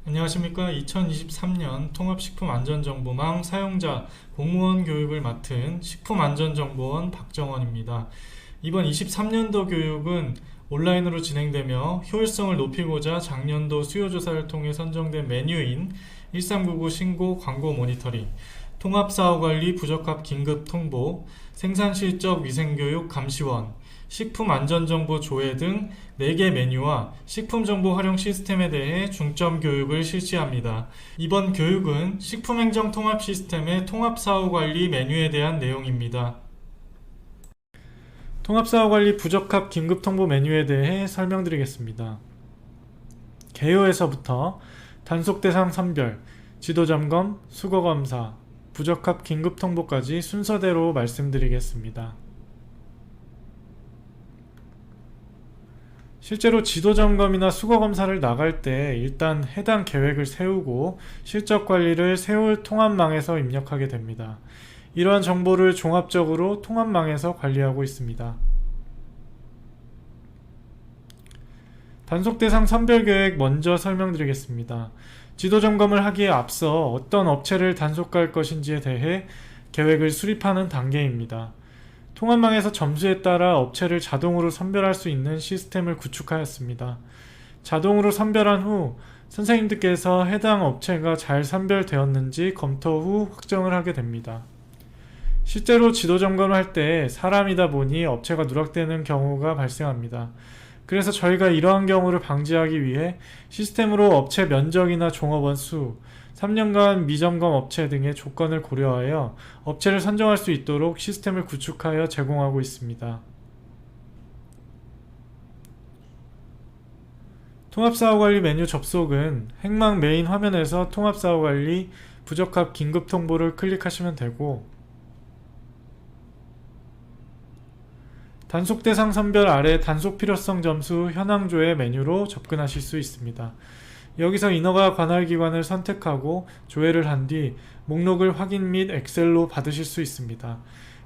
안녕하십니까. 2023년 통합식품안전정보망 사용자 공무원 교육을 맡은 식품안전정보원 박정원입니다. 이번 23년도 교육은 온라인으로 진행되며 효율성을 높이고자 작년도 수요조사를 통해 선정된 메뉴인 1399 신고 광고 모니터링, 통합사업관리 부적합 긴급 통보, 생산실적 위생교육 감시원, 식품안전정보 조회 등 4개 메뉴와 식품정보 활용 시스템에 대해 중점 교육을 실시합니다. 이번 교육은 식품행정 통합 시스템의 통합사후관리 메뉴에 대한 내용입니다. 통합사후관리 부적합 긴급통보 메뉴에 대해 설명드리겠습니다. 개요에서부터 단속대상 선별, 지도점검, 수거검사, 부적합 긴급통보까지 순서대로 말씀드리겠습니다. 실제로 지도점검이나 수거검사를 나갈 때 일단 해당 계획을 세우고 실적관리를 세울 통합망에서 입력하게 됩니다. 이러한 정보를 종합적으로 통합망에서 관리하고 있습니다. 단속대상 선별계획 먼저 설명드리겠습니다. 지도점검을 하기에 앞서 어떤 업체를 단속할 것인지에 대해 계획을 수립하는 단계입니다. 통합망에서 점수에 따라 업체를 자동으로 선별할 수 있는 시스템을 구축하였습니다. 자동으로 선별한 후 선생님들께서 해당 업체가 잘 선별되었는지 검토 후 확정을 하게 됩니다. 실제로 지도 점검을 할 때 사람이다 보니 업체가 누락되는 경우가 발생합니다. 그래서 저희가 이러한 경우를 방지하기 위해 시스템으로 업체 면적이나 종업원 수, 3년간 미점검 업체 등의 조건을 고려하여 업체를 선정할 수 있도록 시스템을 구축하여 제공하고 있습니다. 통합사후관리 메뉴 접속은 행망 메인 화면에서 통합사후관리 부적합 긴급 통보를 클릭하시면 되고, 단속 대상 선별 아래 단속 필요성 점수 현황 조회 메뉴로 접근하실 수 있습니다. 여기서 인허가 관할 기관을 선택하고 조회를 한 뒤 목록을 확인 및 엑셀로 받으실 수 있습니다.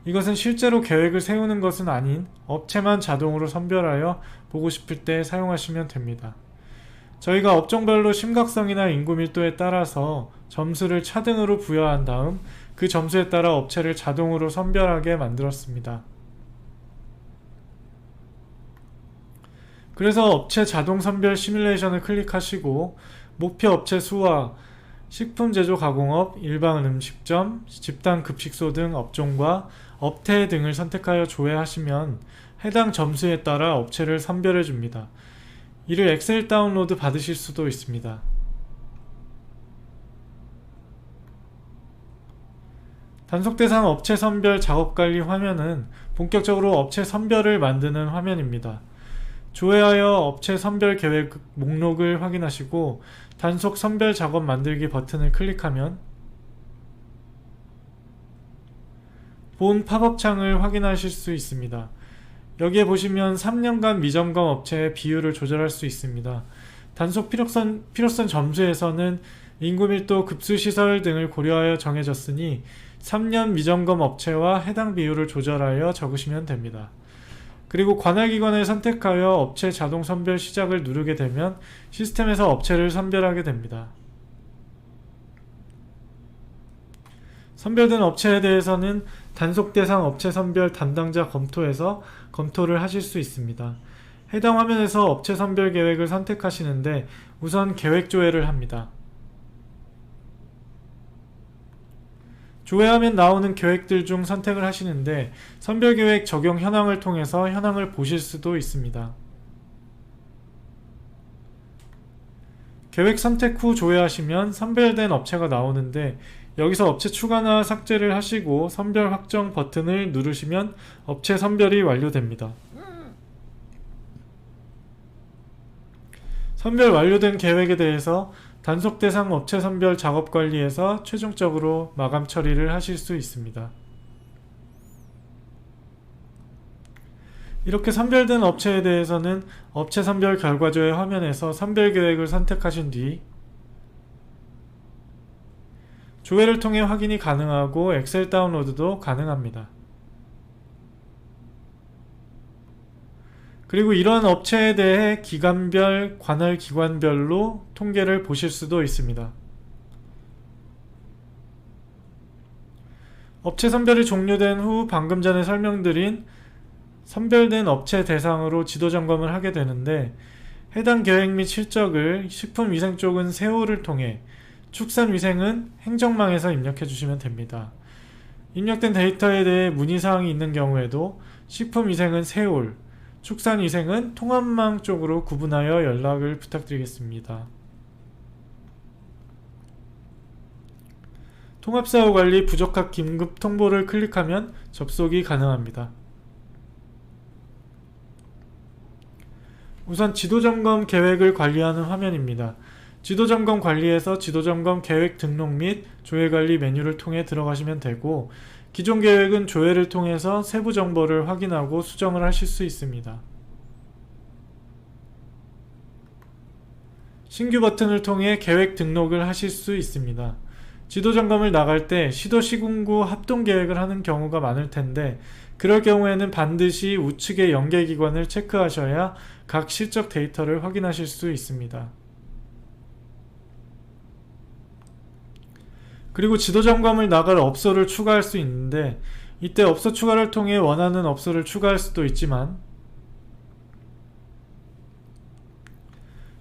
이것은 실제로 계획을 세우는 것은 아닌 업체만 자동으로 선별하여 보고 싶을 때 사용하시면 됩니다. 저희가 업종별로 심각성이나 인구 밀도에 따라서 점수를 차등으로 부여한 다음 그 점수에 따라 업체를 자동으로 선별하게 만들었습니다. 그래서 업체 자동 선별 시뮬레이션을 클릭하시고 목표 업체 수와 식품 제조 가공업, 일반 음식점, 집단 급식소 등 업종과 업태 등을 선택하여 조회하시면 해당 점수에 따라 업체를 선별해 줍니다. 이를 엑셀 다운로드 받으실 수도 있습니다. 단속 대상 업체 선별 작업관리 화면은 본격적으로 업체 선별을 만드는 화면입니다. 조회하여 업체 선별 계획 목록을 확인하시고 단속 선별 작업 만들기 버튼을 클릭하면 본 팝업 창을 확인하실 수 있습니다. 여기에 보시면 3년간 미점검 업체의 비율을 조절할 수 있습니다. 단속 필요성 점수에서는 인구밀도, 급수시설 등을 고려하여 정해졌으니 3년 미점검 업체와 해당 비율을 조절하여 적으시면 됩니다. 그리고 관할기관을 선택하여 업체 자동 선별 시작을 누르게 되면 시스템에서 업체를 선별하게 됩니다. 선별된 업체에 대해서는 단속 대상 업체 선별 담당자 검토에서 검토를 하실 수 있습니다. 해당 화면에서 업체 선별 계획을 선택하시는데 우선 계획 조회를 합니다. 조회하면 나오는 계획들 중 선택을 하시는데 선별계획 적용 현황을 통해서 현황을 보실 수도 있습니다. 계획 선택 후 조회하시면 선별된 업체가 나오는데 여기서 업체 추가나 삭제를 하시고 선별 확정 버튼을 누르시면 업체 선별이 완료됩니다. 선별 완료된 계획에 대해서 단속 대상 업체 선별 작업 관리에서 최종적으로 마감 처리를 하실 수 있습니다. 이렇게 선별된 업체에 대해서는 업체 선별 결과조회 화면에서 선별 계획을 선택하신 뒤 조회를 통해 확인이 가능하고 엑셀 다운로드도 가능합니다. 그리고 이러한 업체에 대해 기관별, 관할 기관별로 통계를 보실 수도 있습니다. 업체 선별이 종료된 후 방금 전에 설명드린 선별된 업체 대상으로 지도 점검을 하게 되는데, 해당 계획 및 실적을 식품위생 쪽은 세호를 통해, 축산위생은 행정망에서 입력해 주시면 됩니다. 입력된 데이터에 대해 문의사항이 있는 경우에도 식품위생은 세홀, 축산위생은 통합망 쪽으로 구분하여 연락을 부탁드리겠습니다. 통합사고관리 부적합 긴급 통보를 클릭하면 접속이 가능합니다. 우선 지도점검 계획을 관리하는 화면입니다. 지도점검 관리에서 지도점검 계획 등록 및 조회관리 메뉴를 통해 들어가시면 되고, 기존 계획은 조회를 통해서 세부 정보를 확인하고 수정을 하실 수 있습니다. 신규 버튼을 통해 계획 등록을 하실 수 있습니다. 지도점검을 나갈 때 시도 시군구 합동계획을 하는 경우가 많을 텐데, 그럴 경우에는 반드시 우측의 연계기관을 체크하셔야 각 실적 데이터를 확인하실 수 있습니다. 그리고 지도점검을 나갈 업소를 추가할 수 있는데, 이때 업소 추가를 통해 원하는 업소를 추가할 수도 있지만,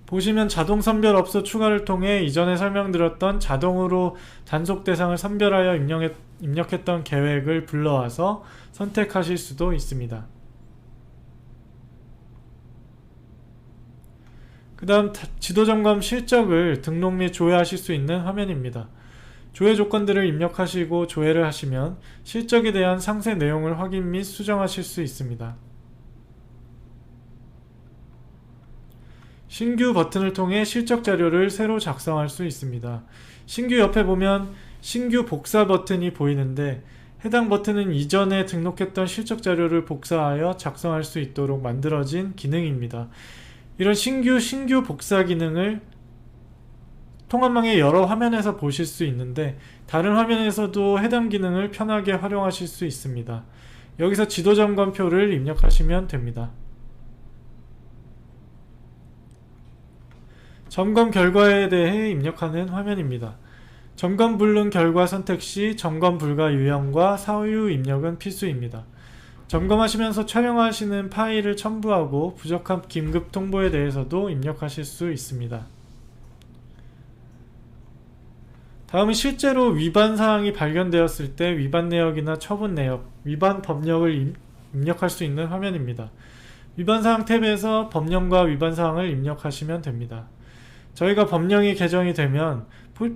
보시면 자동 선별 업소 추가를 통해 이전에 설명드렸던 자동으로 단속 대상을 선별하여 입력했던 계획을 불러와서 선택하실 수도 있습니다. 그 다음 지도점검 실적을 등록 및 조회하실 수 있는 화면입니다. 조회 조건들을 입력하시고 조회를 하시면 실적에 대한 상세 내용을 확인 및 수정하실 수 있습니다. 신규 버튼을 통해 실적 자료를 새로 작성할 수 있습니다. 신규 옆에 보면 신규 복사 버튼이 보이는데, 해당 버튼은 이전에 등록했던 실적 자료를 복사하여 작성할 수 있도록 만들어진 기능입니다. 이런 신규 복사 기능을 통합망의 여러 화면에서 보실 수 있는데, 다른 화면에서도 해당 기능을 편하게 활용하실 수 있습니다. 여기서 지도점검표를 입력하시면 됩니다. 점검 결과에 대해 입력하는 화면입니다. 점검 불능 결과 선택 시 점검 불가 유형과 사유 입력은 필수입니다. 점검하시면서 촬영하시는 파일을 첨부하고 부적합 긴급 통보에 대해서도 입력하실 수 있습니다. 다음은 실제로 위반 사항이 발견되었을 때 위반 내역이나 처분 내역, 위반 법령을 입력할 수 있는 화면입니다. 위반 사항 탭에서 법령과 위반 사항을 입력하시면 됩니다. 저희가 법령이 개정이 되면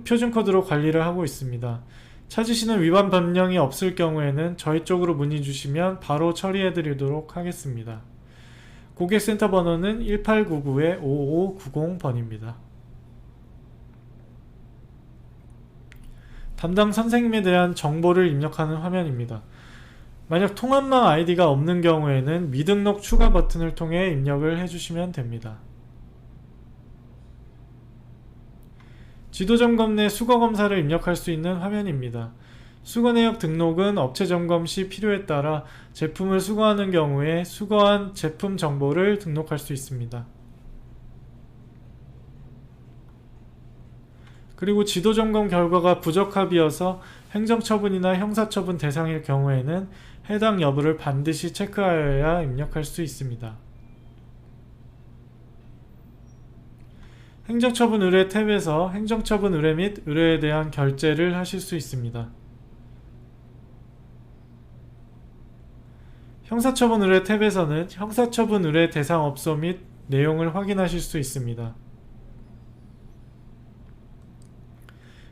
표준 코드로 관리를 하고 있습니다. 찾으시는 위반 법령이 없을 경우에는 저희 쪽으로 문의 주시면 바로 처리해 드리도록 하겠습니다. 고객센터 번호는 1899-5590번입니다. 담당 선생님에 대한 정보를 입력하는 화면입니다. 만약 통합망 아이디가 없는 경우에는 미등록 추가 버튼을 통해 입력을 해주시면 됩니다. 지도점검 내 수거검사를 입력할 수 있는 화면입니다. 수거내역 등록은 업체 점검 시 필요에 따라 제품을 수거하는 경우에 수거한 제품 정보를 등록할 수 있습니다. 그리고 지도점검 결과가 부적합이어서 행정처분이나 형사처분 대상일 경우에는 해당 여부를 반드시 체크하여야 입력할 수 있습니다. 행정처분 의뢰 탭에서 행정처분 의뢰 및 의뢰에 대한 결제를 하실 수 있습니다. 형사처분 의뢰 탭에서는 형사처분 의뢰 대상 업소 및 내용을 확인하실 수 있습니다.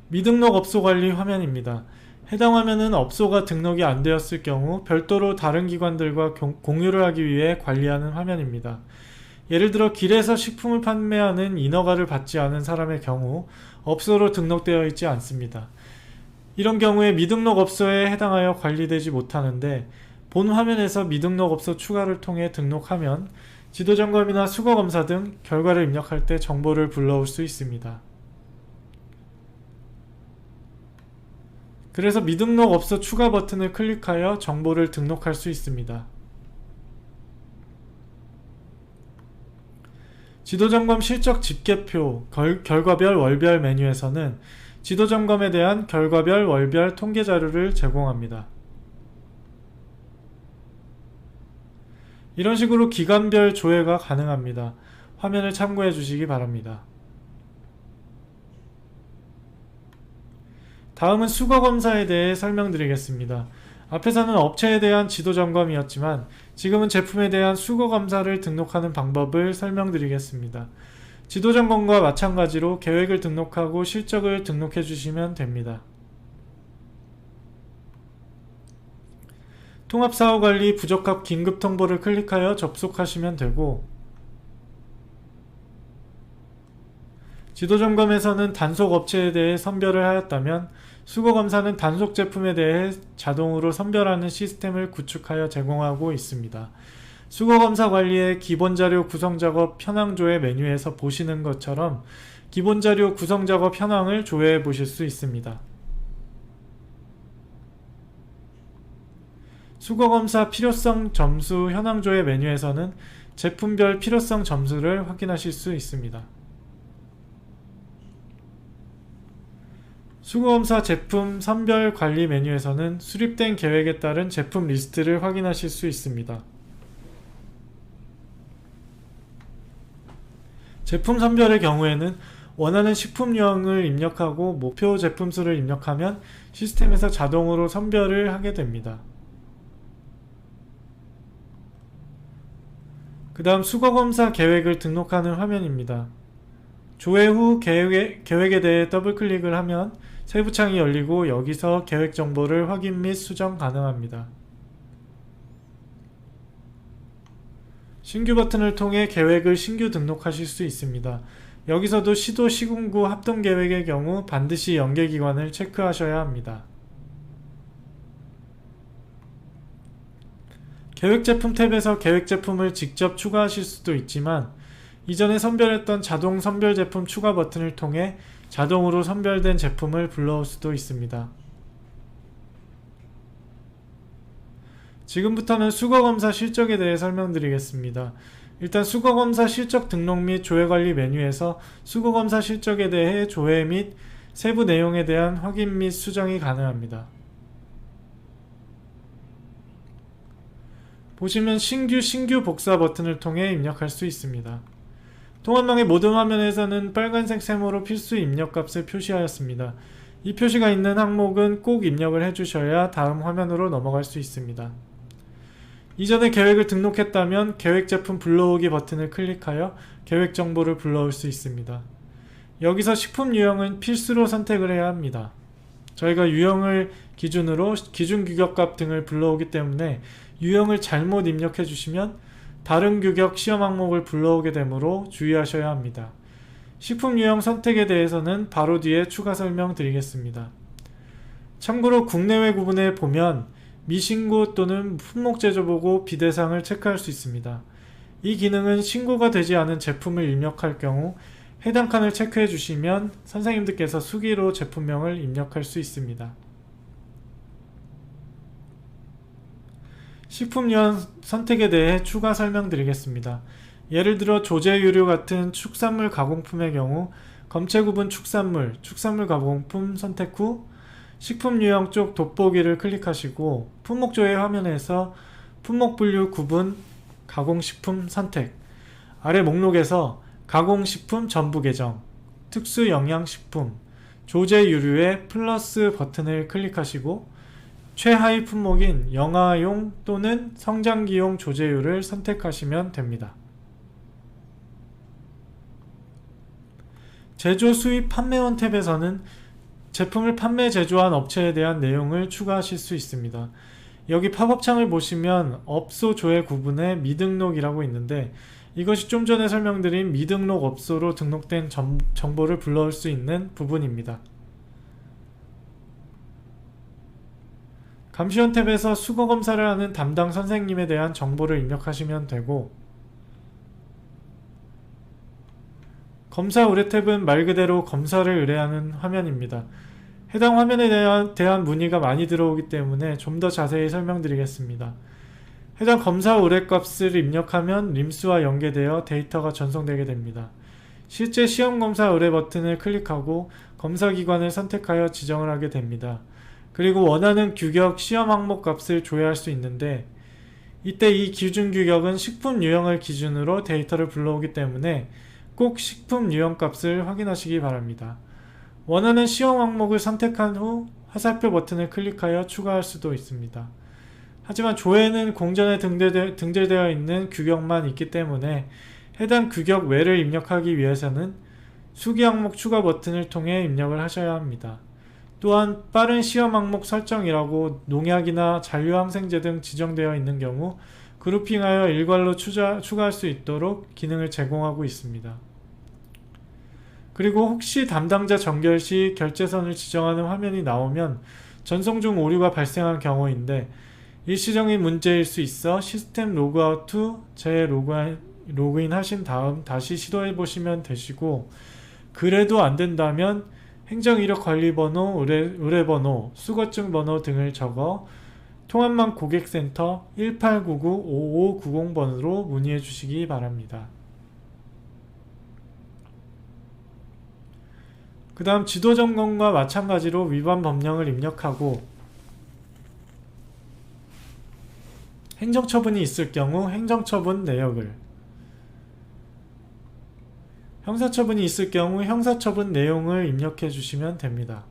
미등록 업소 관리 화면입니다. 해당 화면은 업소가 등록이 안 되었을 경우 별도로 다른 기관들과 공유를 하기 위해 관리하는 화면입니다. 예를 들어 길에서 식품을 판매하는 인허가를 받지 않은 사람의 경우 업소로 등록되어 있지 않습니다. 이런 경우에 미등록 업소에 해당하여 관리되지 못하는데, 본 화면에서 미등록 업소 추가를 통해 등록하면 지도점검이나 수거검사 등 결과를 입력할 때 정보를 불러올 수 있습니다. 그래서 미등록 업소 추가 버튼을 클릭하여 정보를 등록할 수 있습니다. 지도점검 실적 집계표 결과별 월별 메뉴에서는 지도점검에 대한 결과별 월별 통계 자료를 제공합니다. 이런 식으로 기간별 조회가 가능합니다. 화면을 참고해 주시기 바랍니다. 다음은 수거검사에 대해 설명드리겠습니다. 앞에서는 업체에 대한 지도점검이었지만 지금은 제품에 대한 수거검사를 등록하는 방법을 설명드리겠습니다. 지도점검과 마찬가지로 계획을 등록하고 실적을 등록해 주시면 됩니다. 통합사후관리 부적합 긴급통보를 클릭하여 접속하시면 되고, 지도점검에서는 단속 업체에 대해 선별을 하였다면 수거검사는 단속 제품에 대해 자동으로 선별하는 시스템을 구축하여 제공하고 있습니다. 수거검사 관리의 기본자료 구성작업 현황조회 메뉴에서 보시는 것처럼 기본자료 구성작업 현황을 조회해 보실 수 있습니다. 수거검사 필요성 점수 현황조회 메뉴에서는 제품별 필요성 점수를 확인하실 수 있습니다. 수거검사 제품 선별 관리 메뉴에서는 수립된 계획에 따른 제품 리스트를 확인하실 수 있습니다. 제품 선별의 경우에는 원하는 식품명을 입력하고 목표 제품수를 입력하면 시스템에서 자동으로 선별을 하게 됩니다. 그 다음 수거검사 계획을 등록하는 화면입니다. 조회 후 계획에 대해 더블클릭을 하면 세부창이 열리고 여기서 계획 정보를 확인 및 수정 가능합니다. 신규 버튼을 통해 계획을 신규 등록하실 수 있습니다. 여기서도 시도 시군구 합동 계획의 경우 반드시 연계기관을 체크하셔야 합니다. 계획 제품 탭에서 계획 제품을 직접 추가하실 수도 있지만 이전에 선별했던 자동 선별 제품 추가 버튼을 통해 자동으로 선별된 제품을 불러올 수도 있습니다. 지금부터는 수거검사 실적에 대해 설명드리겠습니다. 일단 수거검사 실적 등록 및 조회관리 메뉴에서 수거검사 실적에 대해 조회 및 세부 내용에 대한 확인 및 수정이 가능합니다. 보시면 신규 복사 버튼을 통해 입력할 수 있습니다. 통합망의 모든 화면에서는 빨간색 세모로 필수 입력값을 표시하였습니다. 이 표시가 있는 항목은 꼭 입력을 해주셔야 다음 화면으로 넘어갈 수 있습니다. 이전에 계획을 등록했다면 계획 제품 불러오기 버튼을 클릭하여 계획 정보를 불러올 수 있습니다. 여기서 식품 유형은 필수로 선택을 해야 합니다. 저희가 유형을 기준으로 기준 규격값 등을 불러오기 때문에 유형을 잘못 입력해 주시면 다른 규격 시험 항목을 불러오게 되므로 주의하셔야 합니다. 식품 유형 선택에 대해서는 바로 뒤에 추가 설명드리겠습니다. 참고로 국내외 구분에 보면 미신고 또는 품목 제조보고 비대상을 체크할 수 있습니다. 이 기능은 신고가 되지 않은 제품을 입력할 경우 해당 칸을 체크해 주시면 선생님들께서 수기로 제품명을 입력할 수 있습니다. 식품유형 선택에 대해 추가 설명드리겠습니다. 예를 들어 조제유류 같은 축산물 가공품의 경우 검체 구분 축산물 가공품 선택 후 식품 유형 쪽 돋보기를 클릭하시고 품목 조회 화면에서 품목 분류 구분 가공식품 선택, 아래 목록에서 가공식품 전부 계정, 특수영양식품, 조제유류의 플러스 버튼을 클릭하시고 최하위 품목인 영아용 또는 성장기용 조제유를 선택하시면 됩니다. 제조 수입 판매원 탭에서는 제품을 판매 제조한 업체에 대한 내용을 추가하실 수 있습니다. 여기 팝업창을 보시면 업소 조회 구분에 미등록이라고 있는데 이것이 좀 전에 설명드린 미등록 업소로 등록된 정보를 불러올 수 있는 부분입니다. 감시원 탭에서 수거검사를 하는 담당 선생님에 대한 정보를 입력하시면 되고, 검사 의뢰 탭은 말 그대로 검사를 의뢰하는 화면입니다. 해당 화면에 대한 문의가 많이 들어오기 때문에 좀 더 자세히 설명드리겠습니다. 해당 검사 의뢰값을 입력하면 림스와 연계되어 데이터가 전송되게 됩니다. 실제 시험검사 의뢰 버튼을 클릭하고 검사기관을 선택하여 지정을 하게 됩니다. 그리고 원하는 규격 시험 항목 값을 조회할 수 있는데, 이때 이 기준 규격은 식품 유형을 기준으로 데이터를 불러오기 때문에 꼭 식품 유형 값을 확인하시기 바랍니다. 원하는 시험 항목을 선택한 후 화살표 버튼을 클릭하여 추가할 수도 있습니다. 하지만 조회는 공전에 등재되어 있는 규격만 있기 때문에 해당 규격 외를 입력하기 위해서는 수기 항목 추가 버튼을 통해 입력을 하셔야 합니다. 또한 빠른 시험 항목 설정이라고 농약이나 잔류항생제 등 지정되어 있는 경우 그룹핑하여 일괄로 추가할 수 있도록 기능을 제공하고 있습니다. 그리고 혹시 담당자 전결 시 결제선을 지정하는 화면이 나오면 전송 중 오류가 발생한 경우인데, 일시적인 문제일 수 있어 시스템 로그아웃 후 재로그인 하신 다음 다시 시도해 보시면 되시고, 그래도 안 된다면 행정이력관리번호, 의뢰번호, 수거증 번호 등을 적어 통합망 고객센터 1899-5590번으로 문의해 주시기 바랍니다. 그 다음 지도점검과 마찬가지로 위반 법령을 입력하고 행정처분이 있을 경우 행정처분 내역을, 형사처분이 있을 경우 형사처분 내용을 입력해 주시면 됩니다.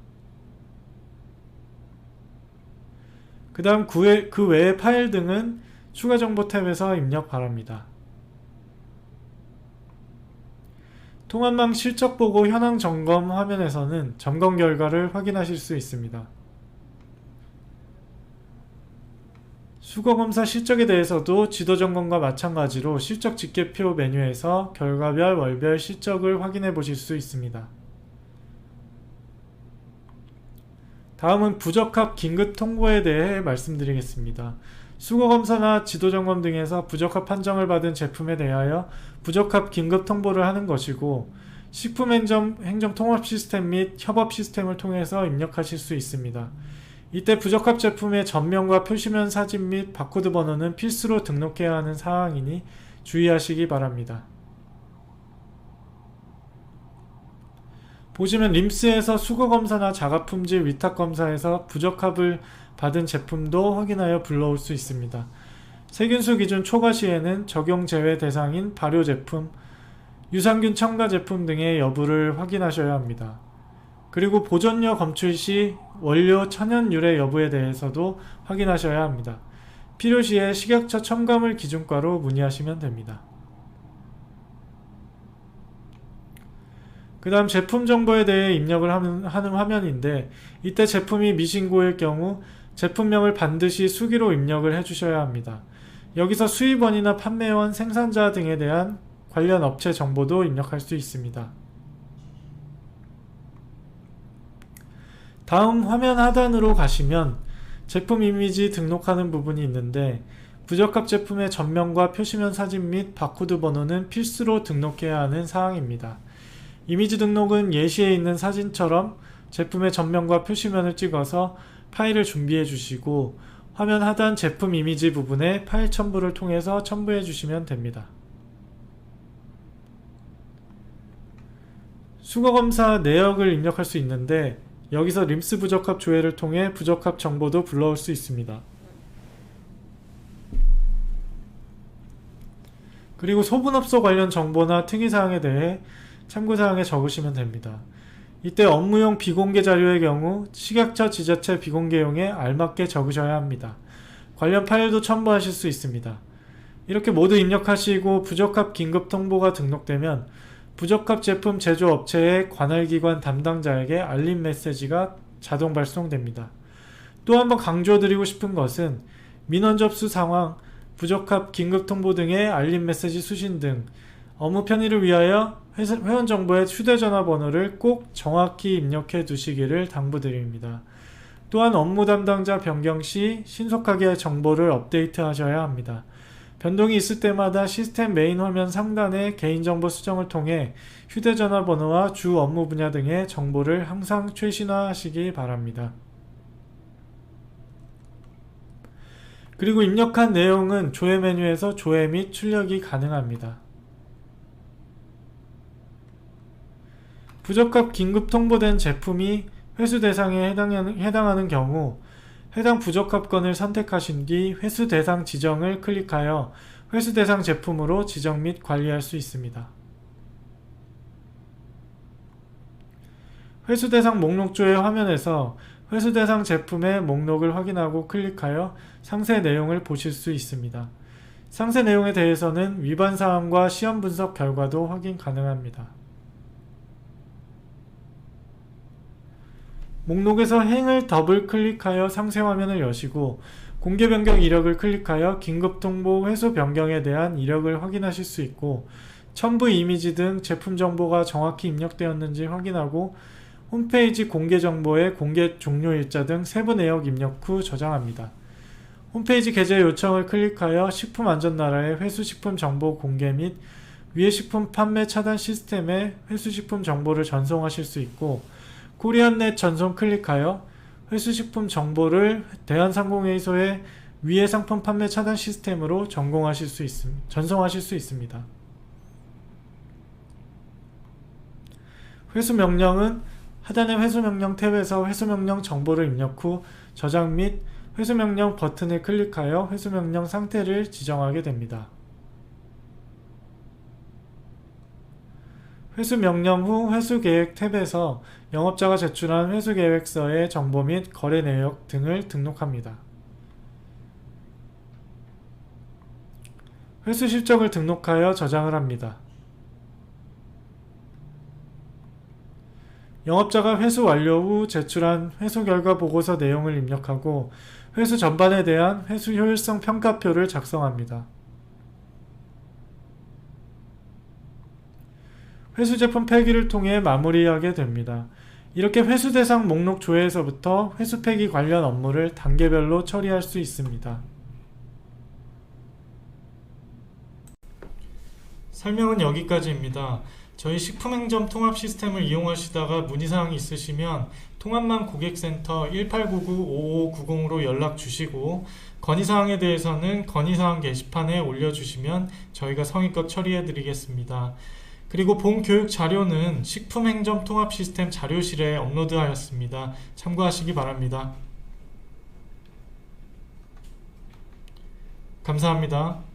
그 다음 그 외의 파일 등은 추가정보 탭에서 입력 바랍니다. 통합망 실적보고 현황 점검 화면에서는 점검 결과를 확인하실 수 있습니다. 수거검사 실적에 대해서도 지도점검과 마찬가지로 실적 집계표 메뉴에서 결과별, 월별 실적을 확인해 보실 수 있습니다. 다음은 부적합 긴급 통보에 대해 말씀드리겠습니다. 수거검사나 지도점검 등에서 부적합 판정을 받은 제품에 대하여 부적합 긴급 통보를 하는 것이고, 식품행정 통합 시스템 및 협업 시스템을 통해서 입력하실 수 있습니다. 이때 부적합 제품의 전면과 표시면 사진 및 바코드 번호는 필수로 등록해야 하는 사항이니 주의하시기 바랍니다. 보시면 림스에서 수거검사나 자가품질 위탁검사에서 부적합을 받은 제품도 확인하여 불러올 수 있습니다. 세균수 기준 초과 시에는 적용 제외 대상인 발효 제품, 유산균 첨가 제품 등의 여부를 확인하셔야 합니다. 그리고 보존료 검출 시 원료 천연 유래 여부에 대해서도 확인하셔야 합니다. 필요시에 식약처 첨가물 기준과로 문의하시면 됩니다. 그 다음 제품 정보에 대해 입력을 하는 화면인데, 이때 제품이 미신고일 경우 제품명을 반드시 수기로 입력을 해주셔야 합니다. 여기서 수입원이나 판매원, 생산자 등에 대한 관련 업체 정보도 입력할 수 있습니다. 다음 화면 하단으로 가시면 제품 이미지 등록하는 부분이 있는데, 부적합 제품의 전면과 표시면 사진 및 바코드 번호는 필수로 등록해야 하는 사항입니다. 이미지 등록은 예시에 있는 사진처럼 제품의 전면과 표시면을 찍어서 파일을 준비해 주시고, 화면 하단 제품 이미지 부분에 파일 첨부를 통해서 첨부해 주시면 됩니다. 수거검사 내역을 입력할 수 있는데, 여기서 림스 부적합 조회를 통해 부적합 정보도 불러올 수 있습니다. 그리고 소분업소 관련 정보나 특이사항에 대해 참고사항에 적으시면 됩니다. 이때 업무용 비공개 자료의 경우 식약처 지자체 비공개용에 알맞게 적으셔야 합니다. 관련 파일도 첨부하실 수 있습니다. 이렇게 모두 입력하시고 부적합 긴급 통보가 등록되면 부적합 제품 제조업체의 관할기관 담당자에게 알림 메시지가 자동 발송됩니다. 또 한번 강조드리고 싶은 것은 민원 접수 상황, 부적합 긴급 통보 등의 알림 메시지 수신 등 업무 편의를 위하여 회원 정보의 휴대전화 번호를 꼭 정확히 입력해 두시기를 당부드립니다. 또한 업무 담당자 변경 시 신속하게 정보를 업데이트 하셔야 합니다. 변동이 있을 때마다 시스템 메인 화면 상단의 개인정보 수정을 통해 휴대전화 번호와 주 업무 분야 등의 정보를 항상 최신화하시기 바랍니다. 그리고 입력한 내용은 조회 메뉴에서 조회 및 출력이 가능합니다. 부적합 긴급 통보된 제품이 회수 대상에 해당하는 경우 해당 부적합 건을 선택하신 뒤 회수 대상 지정을 클릭하여 회수 대상 제품으로 지정 및 관리할 수 있습니다. 회수 대상 목록 조회 화면에서 회수 대상 제품의 목록을 확인하고 클릭하여 상세 내용을 보실 수 있습니다. 상세 내용에 대해서는 위반 사항과 시험 분석 결과도 확인 가능합니다. 목록에서 행을 더블 클릭하여 상세 화면을 여시고 공개 변경 이력을 클릭하여 긴급 통보 회수 변경에 대한 이력을 확인하실 수 있고 첨부 이미지 등 제품 정보가 정확히 입력되었는지 확인하고 홈페이지 공개 정보의 공개 종료일자 등 세부 내역 입력 후 저장합니다. 홈페이지 게재 요청을 클릭하여 식품안전나라의 회수식품 정보 공개 및 위해 식품 판매 차단 시스템의 회수식품 정보를 전송하실 수 있고 코리안넷 전송 클릭하여 회수식품 정보를 대한상공회의소의 위해 상품 판매 차단 시스템으로 전송하실 수 있습니다. 회수 명령은 하단의 회수 명령 탭에서 회수 명령 정보를 입력 후 저장 및 회수 명령 버튼을 클릭하여 회수 명령 상태를 지정하게 됩니다. 회수 명령 후 회수 계획 탭에서 영업자가 제출한 회수 계획서의 정보 및 거래 내역 등을 등록합니다. 회수 실적을 등록하여 저장을 합니다. 영업자가 회수 완료 후 제출한 회수 결과 보고서 내용을 입력하고 회수 전반에 대한 회수 효율성 평가표를 작성합니다. 회수 제품 폐기를 통해 마무리하게 됩니다. 이렇게 회수 대상 목록 조회에서부터 회수 폐기 관련 업무를 단계별로 처리할 수 있습니다. 설명은 여기까지입니다. 저희 식품행정 통합 시스템을 이용하시다가 문의사항이 있으시면 통합망 고객센터 1899-5590으로 연락 주시고 건의사항에 대해서는 건의사항 게시판에 올려주시면 저희가 성의껏 처리해 드리겠습니다. 그리고 본 교육 자료는 식품행정 통합 시스템 자료실에 업로드하였습니다. 참고하시기 바랍니다. 감사합니다.